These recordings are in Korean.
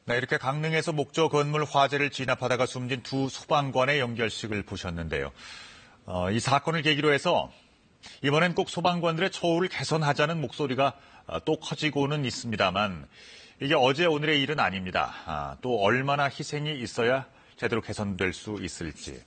네, 이렇게 강릉에서 목조 건물 화재를 진압하다가 숨진 두 소방관의 연결식을 보셨는데요. 이 사건을 계기로 해서 이번엔 꼭 소방관들의 처우를 개선하자는 목소리가 또 커지고는 있습니다만 이게 어제 오늘의 일은 아닙니다. 또 얼마나 희생이 있어야 제대로 개선될 수 있을지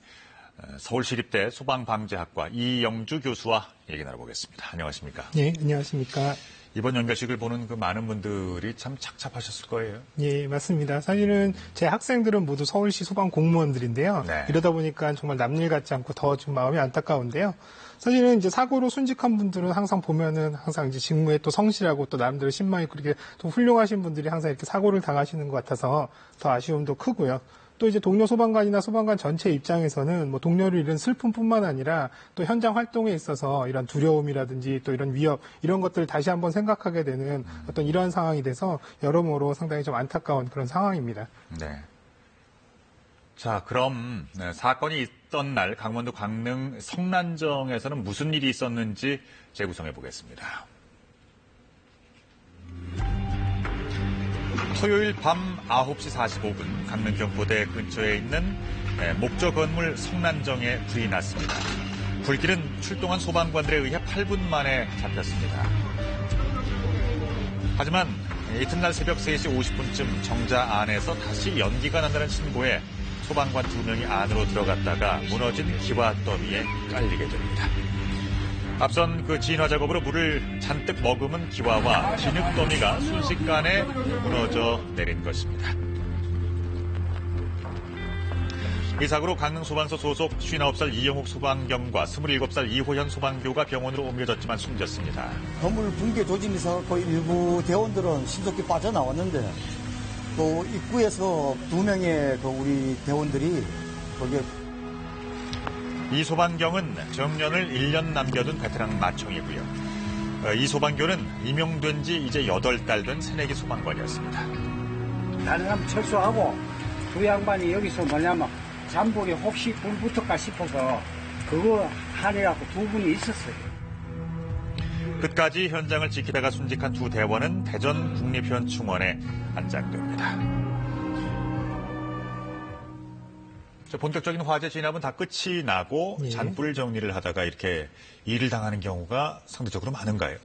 서울시립대 소방방재학과 이영주 교수와 얘기 나눠보겠습니다. 안녕하십니까? 네, 안녕하십니까? 이번 연결식을 보는 그 많은 분들이 참 착잡하셨을 거예요. 예, 맞습니다. 사실은 제 학생들은 모두 서울시 소방 공무원들인데요. 네. 이러다 보니까 정말 남일 같지 않고 더 좀 마음이 안타까운데요. 사실은 이제 사고로 순직한 분들은 항상 보면은 항상 이제 직무에 또 성실하고 또 나름대로 신망이 그렇게 또 훌륭하신 분들이 항상 이렇게 사고를 당하시는 것 같아서 더 아쉬움도 크고요. 또 이제 동료 소방관이나 소방관 전체 입장에서는 뭐 동료를 잃은 슬픔뿐만 아니라 또 현장 활동에 있어서 이런 두려움이라든지 또 이런 위협 이런 것들을 다시 한번 생각하게 되는 어떤 이러한 상황이 돼서 여러모로 상당히 좀 안타까운 그런 상황입니다. 네. 자, 그럼 사건이 있던 날 강원도 강릉 성난정에서는 무슨 일이 있었는지 재구성해 보겠습니다. 토요일 밤 9시 45분 강릉 경포대 근처에 있는 목조 건물 성난정에 불이 났습니다. 불길은 출동한 소방관들에 의해 8분 만에 잡혔습니다. 하지만 이튿날 새벽 3시 50분쯤 정자 안에서 다시 연기가 난다는 신고에 소방관 2명이 안으로 들어갔다가 무너진 기와 더미에 깔리게 됩니다. 앞선 그 진화 작업으로 물을 잔뜩 머금은 기와와 진흙 더미가 순식간에 무너져 내린 것입니다. 이 사고로 강릉 소방서 소속 59살 이영욱 소방경과 27살 이호현 소방교가 병원으로 옮겨졌지만 숨졌습니다. 건물 붕괴 조짐에서 거의 일부 대원들은 신속히 빠져나왔는데 또 입구에서 2명의 우리 대원들이 거기에 이 소방경은 정년을 1년 남겨둔 베테랑 마청이고요. 이 소방교는 임용된 지 이제 8달 된 새내기 소방관이었습니다. 다른 사람 철수하고 두 양반이 여기서 뭐냐면 잠복에 혹시 불 붙을까 싶어서 그거 하느라고 2분이 있었어요. 끝까지 현장을 지키다가 순직한 두 대원은 대전 국립현충원에 안장됩니다. 본격적인 화재 진압은 다 끝이 나고 예. 잔불 정리를 하다가 이렇게 일을 당하는 경우가 상대적으로 많은가요?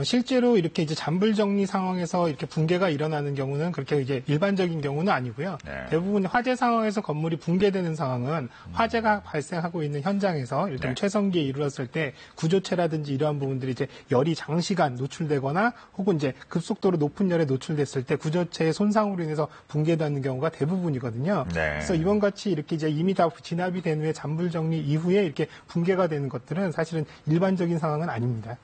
실제로 이렇게 이제 잔불 정리 상황에서 이렇게 붕괴가 일어나는 경우는 그렇게 이제 일반적인 경우는 아니고요. 네. 대부분 화재 상황에서 건물이 붕괴되는 상황은 화재가 발생하고 있는 현장에서 일단 네. 최성기에 이르렀을 때 구조체라든지 이러한 부분들이 이제 열이 장시간 노출되거나 혹은 이제 급속도로 높은 열에 노출됐을 때 구조체의 손상으로 인해서 붕괴되는 경우가 대부분이거든요. 네. 그래서 이번 같이 이렇게 이제 이미 다 진압이 된 후에 잔불 정리 이후에 이렇게 붕괴가 되는 것들은 사실은 일반적인 상황은 아닙니다.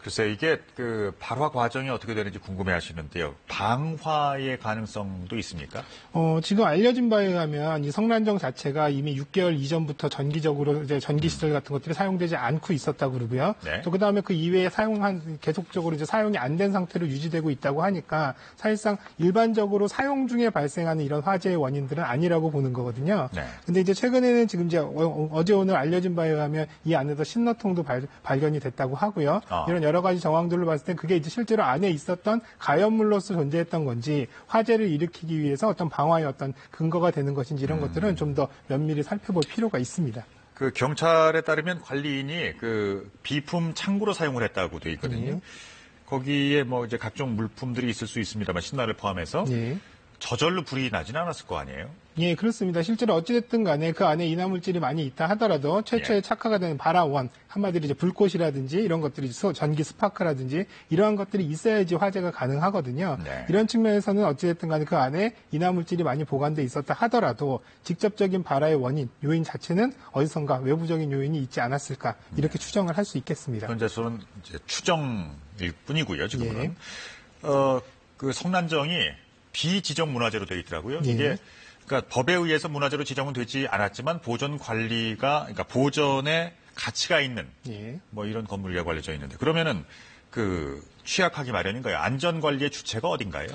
글쎄 이게 그 발화 과정이 어떻게 되는지 궁금해 하시는데요. 방화의 가능성도 있습니까? 지금 알려진 바에 의하면 이 성난정 자체가 이미 6개월 이전부터 전기적으로 이제 전기 시설 같은 것들이 사용되지 않고 있었다고 그러고요. 네. 또 그다음에 그 이외에 계속적으로 이제 사용이 안 된 상태로 유지되고 있다고 하니까 사실상 일반적으로 사용 중에 발생하는 이런 화재의 원인들은 아니라고 보는 거거든요. 네. 근데 이제 최근에는 지금 이제 어제 오늘 알려진 바에 의하면 이 안에서 신너통도 발견이 됐다고 하고요. 이런 여러 가지 정황들로 봤을 때 그게 이제 실제로 안에 있었던 가연물로서 존재했던 건지 화재를 일으키기 위해서 어떤 방화의 어떤 근거가 되는 것인지 이런 것들은 좀 더 면밀히 살펴볼 필요가 있습니다. 그 경찰에 따르면 관리인이 그 비품 창구로 사용을 했다고 돼 있거든요. 거기에 뭐 이제 각종 물품들이 있을 수 있습니다만 신나를 포함해서 저절로 불이 나진 않았을 거 아니에요? 예, 그렇습니다. 실제로 어찌됐든 간에 그 안에 인화물질이 많이 있다 하더라도 최초의 착화가 되는 발화원, 한마디로 이제 불꽃이라든지 이런 것들이 전기 스파크라든지 이러한 것들이 있어야지 화재가 가능하거든요. 네. 이런 측면에서는 어찌됐든 간에 그 안에 인화물질이 많이 보관돼 있었다 하더라도 직접적인 발화의 원인, 요인 자체는 어디선가 외부적인 요인이 있지 않았을까 이렇게 추정을 할 수 있겠습니다. 현재서는 이제 추정일 뿐이고요, 지금은. 그 성난정이 비지정 문화재로 되어 있더라고요. 이게 그러니까 법에 의해서 문화재로 지정은 되지 않았지만 보존 관리가 그러니까 보존에 가치가 있는 뭐 이런 건물이라고 알려져 있는데 그러면은 그 취약하기 마련인가요? 안전 관리의 주체가 어딘가요?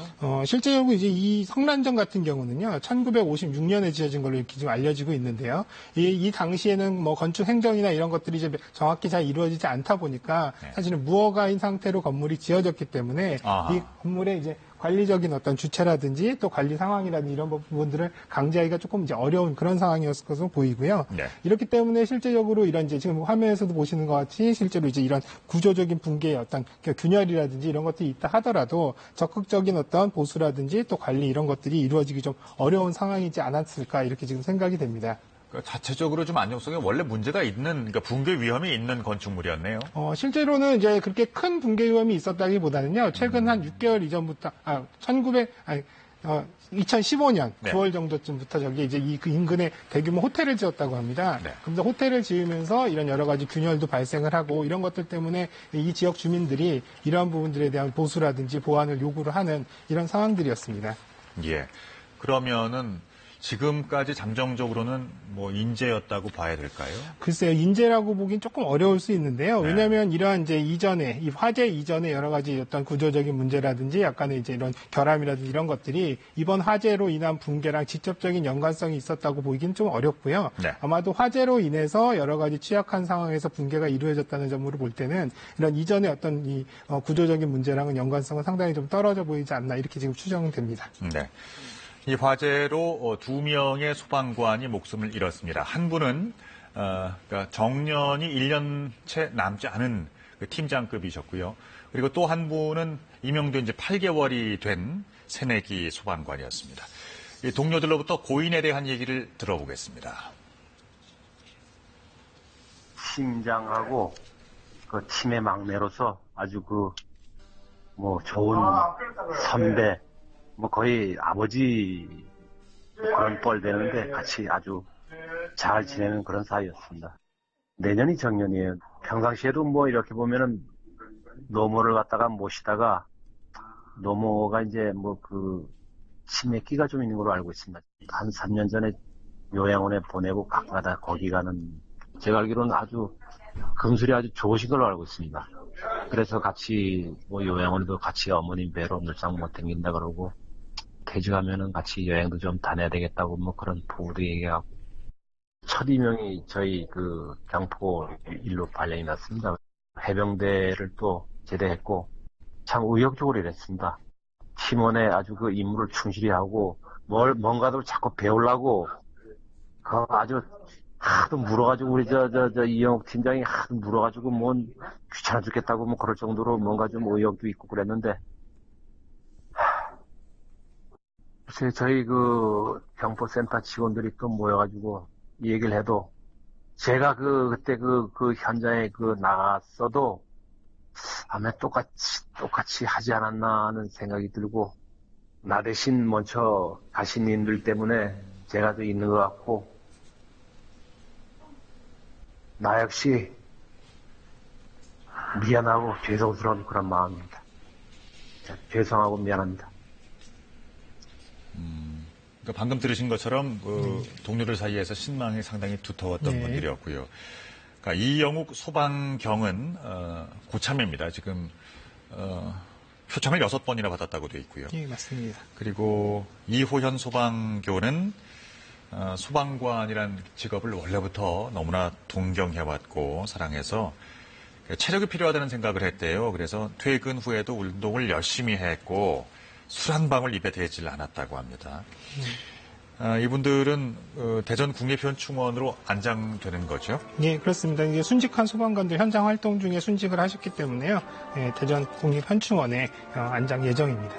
실제로 이제 이 성난정 같은 경우는요, 1956년에 지어진 걸로 이렇게 지금 알려지고 있는데요. 이 당시에는 뭐 건축 행정이나 이런 것들이 이제 정확히 잘 이루어지지 않다 보니까 사실은 무허가인 상태로 건물이 지어졌기 때문에 이 건물에 이제 관리적인 어떤 주체라든지 또 관리 상황이라든지 이런 부분들을 강제하기가 조금 이제 어려운 그런 상황이었을 것으로 보이고요. 네. 이렇기 때문에 실제적으로 이런 이제 지금 화면에서도 보시는 것 같이 실제로 이제 이런 구조적인 붕괴의 어떤 균열이라든지 이런 것들이 있다 하더라도 적극적인 어떤 보수라든지 또 관리 이런 것들이 이루어지기 좀 어려운 상황이지 않았을까 이렇게 지금 생각이 됩니다. 그러니까 자체적으로 좀 안정성에 원래 문제가 있는, 그러니까 붕괴 위험이 있는 건축물이었네요. 실제로는 이제 그렇게 큰 붕괴 위험이 있었다기보다는요, 최근 한 6개월 이전부터, 2015년 네. 9월 정도쯤부터 저기 이제 그 인근에 대규모 호텔을 지었다고 합니다. 네. 그런데 호텔을 지으면서 이런 여러 가지 균열도 발생을 하고 이런 것들 때문에 이 지역 주민들이 이러한 부분들에 대한 보수라든지 보완을 요구를 하는 이런 상황들이었습니다. 예. 그러면은 지금까지 잠정적으로는 뭐 인재였다고 봐야 될까요? 글쎄요, 인재라고 보긴 조금 어려울 수 있는데요. 네. 왜냐하면 이러한 이제 이전에, 이 화재 이전에 여러 가지 어떤 구조적인 문제라든지 약간의 이제 이런 결함이라든지 이런 것들이 이번 화재로 인한 붕괴랑 직접적인 연관성이 있었다고 보기는 좀 어렵고요. 네. 아마도 화재로 인해서 여러 가지 취약한 상황에서 붕괴가 이루어졌다는 점으로 볼 때는 이런 이전의 어떤 이 구조적인 문제랑은 연관성은 상당히 좀 떨어져 보이지 않나 이렇게 지금 추정됩니다. 네. 이 화재로 2명의 소방관이 목숨을 잃었습니다. 한 분은 그러니까 정년이 1년 채 남지 않은 그 팀장급이셨고요. 그리고 또 한 분은 임용된 지 8개월이 된 새내기 소방관이었습니다. 이 동료들로부터 고인에 대한 얘기를 들어보겠습니다. 팀장하고 그 팀의 막내로서 아주 좋은 선배, 거의 아버지 그런 뻘 되는데 같이 아주 잘 지내는 그런 사이였습니다. 내년이 정년이에요. 평상시에도 이렇게 보면은 노모를 갖다가 모시다가 노모가 이제 치매기가 좀 있는 걸로 알고 있습니다. 한 3년 전에 요양원에 보내고 가끔가다 거기 가는, 제가 알기로는 아주 금술이 아주 좋으신 걸로 알고 있습니다. 그래서 같이 요양원에도 같이 어머님 뵈러 늘상 못 댕긴다 그러고, 퇴직하면은 같이 여행도 좀 다녀야 되겠다고 그런 부부도 얘기하고, 첫 임명이 저희 경포 일로 발령이 났습니다. 해병대를 또 제대했고 참 의욕적으로 일했습니다. 팀원에 아주 임무를 충실히 하고 뭔가도 자꾸 배우려고 아주 하도 물어가지고 우리 이영욱 팀장이 하도 물어가지고 귀찮아 죽겠다고 그럴 정도로 뭔가 좀 의욕도 있고 그랬는데, 글쎄 저희 경포센터 직원들이 또 모여가지고 이 얘기를 해도 제가 그때 현장에 나갔어도 아마 똑같이 하지 않았나 하는 생각이 들고, 나 대신 먼저 가신 님들 때문에 제가 더 있는 것 같고, 나 역시 미안하고 죄송스러운 그런 마음입니다. 죄송하고 미안합니다. 그러니까 방금 들으신 것처럼 동료들 사이에서 신망이 상당히 두터웠던 네. 분들이었고요. 그러니까 이영욱 소방경은 고참입니다. 지금 표창을 6번이나 받았다고 돼 있고요. 예, 맞습니다. 그리고 이호현 소방교는 소방관이란 직업을 원래부터 너무나 동경해왔고 사랑해서 체력이 필요하다는 생각을 했대요. 그래서 퇴근 후에도 운동을 열심히 했고 술 한 방울 입에 대질 않았다고 합니다. 이분들은 대전 국립현충원으로 안장되는 거죠? 예, 그렇습니다. 이게 순직한 소방관들 현장 활동 중에 순직을 하셨기 때문에요. 예, 대전 국립현충원에 안장 예정입니다.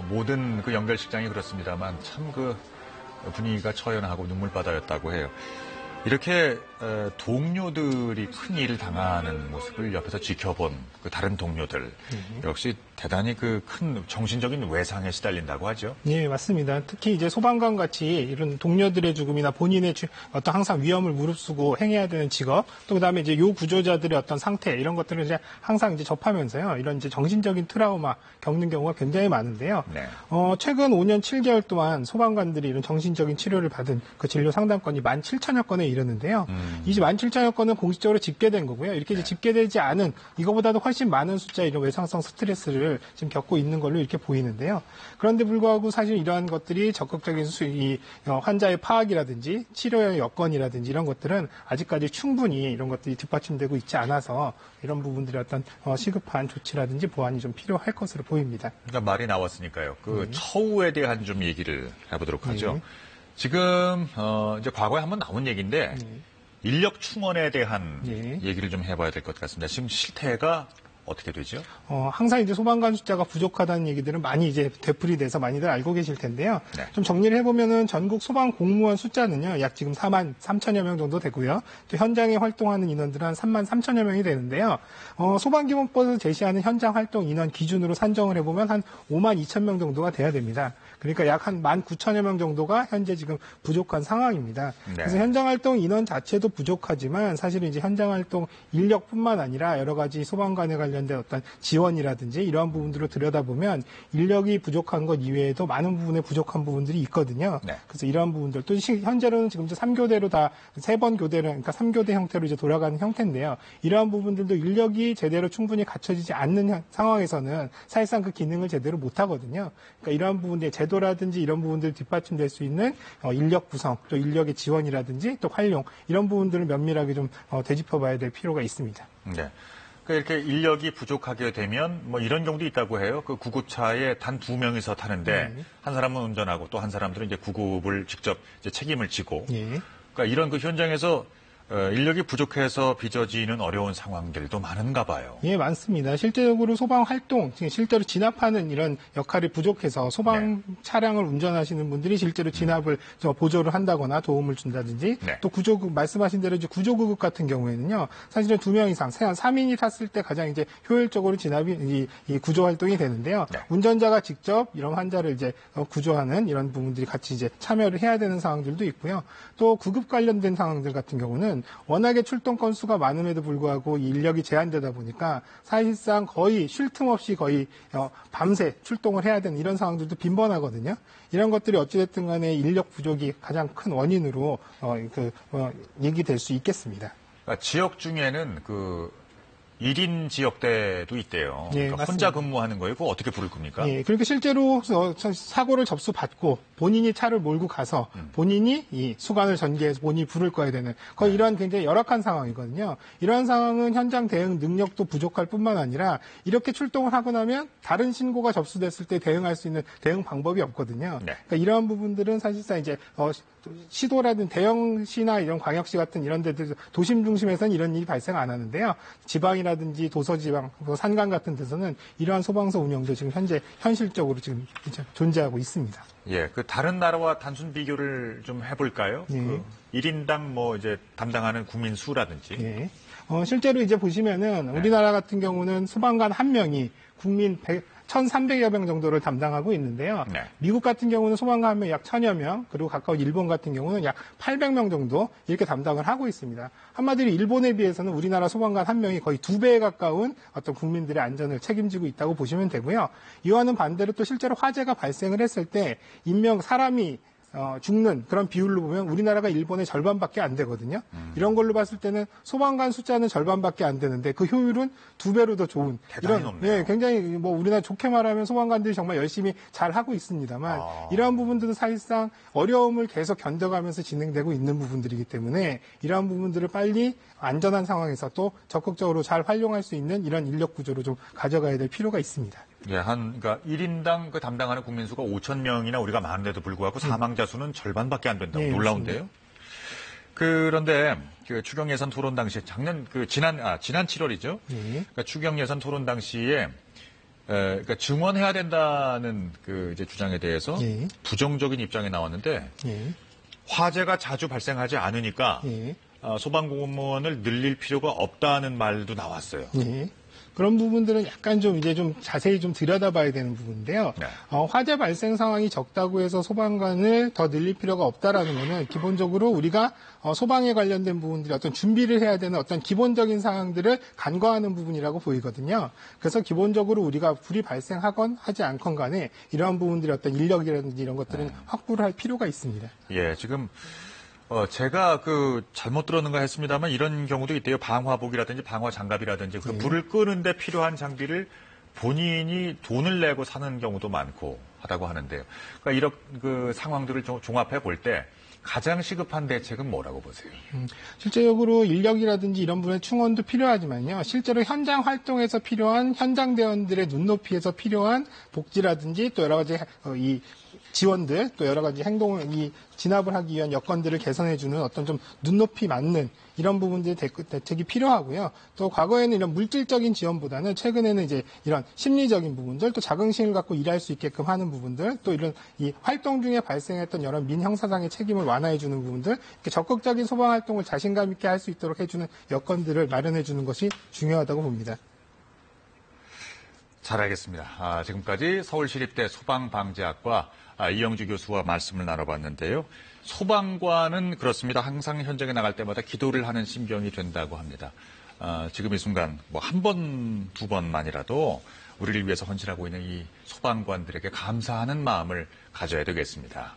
모든 연결식장이 그렇습니다만 참 분위기가 처연하고 눈물바다였다고 해요. 이렇게 동료들이 큰 일을 당하는 모습을 옆에서 지켜본 다른 동료들 역시 대단히 큰 정신적인 외상에 시달린다고 하죠. 예, 맞습니다. 특히 이제 소방관 같이 이런 동료들의 죽음이나 본인의 어떤 항상 위험을 무릅쓰고 행해야 되는 직업, 또 그다음에 이제 요 구조자들의 어떤 상태 이런 것들을 이제 항상 이제 접하면서요. 이런 이제 정신적인 트라우마 겪는 경우가 굉장히 많은데요. 네. 최근 5년 7개월 동안 소방관들이 이런 정신적인 치료를 받은 그 진료 상담건이 17,000여 건에 이르는데요. 이 17,000여 건은 공식적으로 집계된 거고요. 이렇게 이제 집계되지 않은 이거보다도 훨씬 많은 숫자의 이런 외상성 스트레스를 문제를 지금 겪고 있는 걸로 이렇게 보이는데요. 그런데 불구하고 사실 이러한 것들이 적극적인 환자의 파악이라든지 치료의 여건이라든지 이런 것들은 아직까지 충분히 이런 것들이 뒷받침되고 있지 않아서 이런 부분들이 어떤 시급한 조치라든지 보완이 좀 필요할 것으로 보입니다. 그러니까 말이 나왔으니까요. 그 처우에 대한 좀 얘기를 해보도록 하죠. 지금 이제 과거에 한번 나온 얘기인데 인력 충원에 대한 얘기를 좀 해봐야 될 것 같습니다. 지금 실태가 어떻게 되죠? 항상 이제 소방관 숫자가 부족하다는 얘기들은 많이 이제 되풀이 돼서 많이들 알고 계실 텐데요. 네. 좀 정리를 해보면은 전국 소방 공무원 숫자는요, 약 지금 4만 3천여 명 정도 되고요. 또 현장에 활동하는 인원들은 한 3만 3천여 명이 되는데요. 소방기본법에서 제시하는 현장 활동 인원 기준으로 산정을 해보면 한 5만 2천 명 정도가 돼야 됩니다. 그러니까 약 한 1만 9천여 명 정도가 현재 지금 부족한 상황입니다. 네. 그래서 현장 활동 인원 자체도 부족하지만 사실은 이제 현장 활동 인력뿐만 아니라 여러 가지 소방관에 관련된 어떤 지원이라든지 이러한 부분들을 들여다보면 인력이 부족한 것 이외에도 많은 부분에 부족한 부분들이 있거든요. 네. 그래서 이러한 부분들 또 현재로는 지금 3교대로 다 3번 교대로 그러니까 3교대 형태로 이제 돌아가는 형태인데요. 이러한 부분들도 인력이 제대로 충분히 갖춰지지 않는 상황에서는 사실상 그 기능을 제대로 못 하거든요. 그러니까 이러한 부분들 제도라든지 이런 부분들 뒷받침될 수 있는 인력 구성, 또 인력의 지원이라든지 또 활용 이런 부분들을 면밀하게 좀 되짚어봐야 될 필요가 있습니다. 네. 그러니까 이렇게 인력이 부족하게 되면 뭐 이런 경우도 있다고 해요. 그 구급차에 단 2명이서 타는데 한 사람은 운전하고 또 한 사람들은 이제 구급을 직접 이제 책임을 지고. 그러니까 이런 그 현장에서 인력이 부족해서 빚어지는 어려운 상황들도 많은가 봐요. 예, 많습니다. 실제적으로 소방 활동, 실제로 진압하는 이런 역할이 부족해서 소방 차량을 운전하시는 분들이 실제로 진압을 보조를 한다거나 도움을 준다든지 또 구조급, 말씀하신 대로 이제 구조구급 같은 경우에는요, 사실은 2명 이상, 3인이 탔을 때 가장 이제 효율적으로 진압이, 이 구조 활동이 되는데요. 운전자가 직접 이런 환자를 이제 구조하는 이런 부분들이 같이 이제 참여를 해야 되는 상황들도 있고요. 또 구급 관련된 상황들 같은 경우는 워낙에 출동 건수가 많음에도 불구하고 인력이 제한되다 보니까 사실상 거의 쉴 틈 없이 거의 밤새 출동을 해야 되는 이런 상황들도 빈번하거든요. 이런 것들이 어찌됐든 간에 인력 부족이 가장 큰 원인으로 얘기될 수 있겠습니다. 그러니까 지역 중에는 그 1인 지역대도 있대요. 예, 그러니까 혼자 근무하는 거예요. 그거 어떻게 부를 겁니까? 예, 그러니까 실제로 사고를 접수받고 본인이 차를 몰고 가서 본인이 이 수관을 전개해서 본인이 불을 꺼야 되는 거의 이러한 굉장히 열악한 상황이거든요. 이러한 상황은 현장 대응 능력도 부족할 뿐만 아니라 이렇게 출동을 하고 나면 다른 신고가 접수됐을 때 대응할 수 있는 대응 방법이 없거든요. 그러니까 이러한 부분들은 사실상 이제 시도라든 대형시나 이런 광역시 같은 이런 데들 도심 중심에서는 이런 일이 발생 안 하는데요. 지방이라든지 도서지방, 산간 같은 데서는 이러한 소방서 운영도 지금 현재 현실적으로 지금 존재하고 있습니다. 예, 그 다른 나라와 단순 비교를 좀 해볼까요? 그 1인당 뭐 이제 담당하는 국민 수라든지. 예. 실제로 이제 보시면은 우리나라 같은 경우는 소방관 1명이 국민 1,300여 명 정도를 담당하고 있는데요. 미국 같은 경우는 소방관 1명 약 1,000여 명, 그리고 가까운 일본 같은 경우는 약 800명 정도 이렇게 담당을 하고 있습니다. 한마디로 일본에 비해서는 우리나라 소방관 1명이 거의 2배에 가까운 어떤 국민들의 안전을 책임지고 있다고 보시면 되고요. 이와는 반대로 또 실제로 화재가 발생을 했을 때 사람이 죽는 그런 비율로 보면 우리나라가 일본의 절반밖에 안 되거든요. 이런 걸로 봤을 때는 소방관 숫자는 절반밖에 안 되는데 그 효율은 2배로 더 좋은 대단히 높네요. 예, 굉장히 뭐 우리나라 좋게 말하면 소방관들이 정말 열심히 잘 하고 있습니다만 이러한 부분들은 사실상 어려움을 계속 견뎌가면서 진행되고 있는 부분들이기 때문에 이러한 부분들을 빨리 안전한 상황에서 또 적극적으로 잘 활용할 수 있는 이런 인력 구조로 좀 가져가야 될 필요가 있습니다. 예, 그러니까 1인당 그 담당하는 국민 수가 5,000명이나 우리가 많은데도 불구하고 사망자 수는 절반밖에 안 된다고. 놀라운데요. 그런데 그 추경 예산 토론 당시에 지난 7월이죠. 그러니까 추경 예산 토론 당시에 그러니까 증원해야 된다는 그 이제 주장에 대해서 부정적인 입장이 나왔는데 화재가 자주 발생하지 않으니까 소방공무원을 늘릴 필요가 없다는 말도 나왔어요. 그런 부분들은 약간 좀 이제 좀 자세히 좀 들여다봐야 되는 부분인데요. 화재 발생 상황이 적다고 해서 소방관을 더 늘릴 필요가 없다라는 거는 기본적으로 우리가 소방에 관련된 부분들이 어떤 준비를 해야 되는 어떤 기본적인 상황들을 간과하는 부분이라고 보이거든요. 그래서 기본적으로 우리가 불이 발생하건 하지 않건 간에 이러한 부분들이 어떤 인력이라든지 이런 것들은 확보를 할 필요가 있습니다. 예, 지금 제가 잘못 들었는가 했습니다만 이런 경우도 있대요. 방화복이라든지 방화장갑이라든지 그 불을 끄는데 필요한 장비를 본인이 돈을 내고 사는 경우도 많고 하다고 하는데요. 그러니까 이런 그 상황들을 종합해 볼 때 가장 시급한 대책은 뭐라고 보세요? 실제적으로 인력이라든지 이런 분의 충원도 필요하지만요. 실제로 현장 활동에서 필요한 현장 대원들의 눈높이에서 필요한 복지라든지 또 여러 가지 이 지원들 또 여러 가지 행동을 진압을 하기 위한 여건들을 개선해주는 어떤 좀 눈높이 맞는 이런 부분들의 대책이 필요하고요. 또 과거에는 이런 물질적인 지원보다는 최근에는 이제 이런 심리적인 부분들 또 자긍심을 갖고 일할 수 있게끔 하는 부분들 또 이런 이 활동 중에 발생했던 여러 민형사상의 책임을 완화해주는 부분들 이렇게 적극적인 소방 활동을 자신감 있게 할 수 있도록 해주는 여건들을 마련해주는 것이 중요하다고 봅니다. 잘 알겠습니다. 지금까지 서울시립대 소방방재학과 이영주 교수와 말씀을 나눠봤는데요. 소방관은 그렇습니다. 항상 현장에 나갈 때마다 기도를 하는 심경이 된다고 합니다. 지금 이 순간 뭐 한 번, 두 번만이라도 우리를 위해서 헌신하고 있는 이 소방관들에게 감사하는 마음을 가져야 되겠습니다.